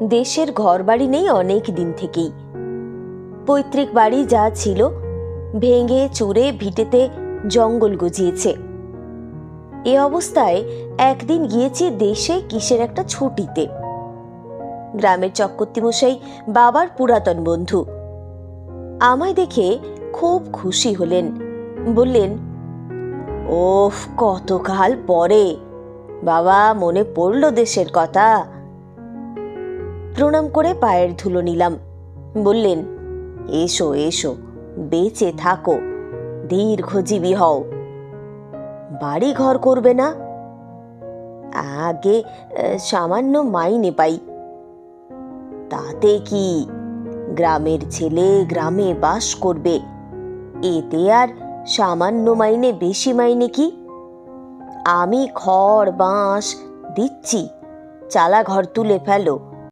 দেশের ঘরবাড়ি নেই অনেক দিন থেকেই। পৈতৃক বাড়ি যা ছিল ভেঙে চুরে ভিটেতে জঙ্গল গজিয়েছে। এ অবস্থায় একদিন গিয়েছি দেশে কিসের একটা ছুটিতে। গ্রামের চক্রবর্তীমশাই বাবার পুরাতন বন্ধু। আমায় দেখে খুব খুশি হলেন, বললেন, ওফ, কতকাল পরে বাবা, মনে পড়ল দেশের কথা। প্রণাম করে পায়ের ধুলো নিলাম। বললেন, এসো এসো, বেঁচে থাকো, দীর্ঘজীবী হও। বাড়ি ঘর করবে না? আগে সামান্য মাইনে পাই। তাতে কি, গ্রামের ছেলে গ্রামে বাস করবে, এতে আর সামান্য মাইনে বেশি মাইনে কি? আমি খড় বাঁশ দিচ্ছি, চালা ঘর তুলে ফেলো,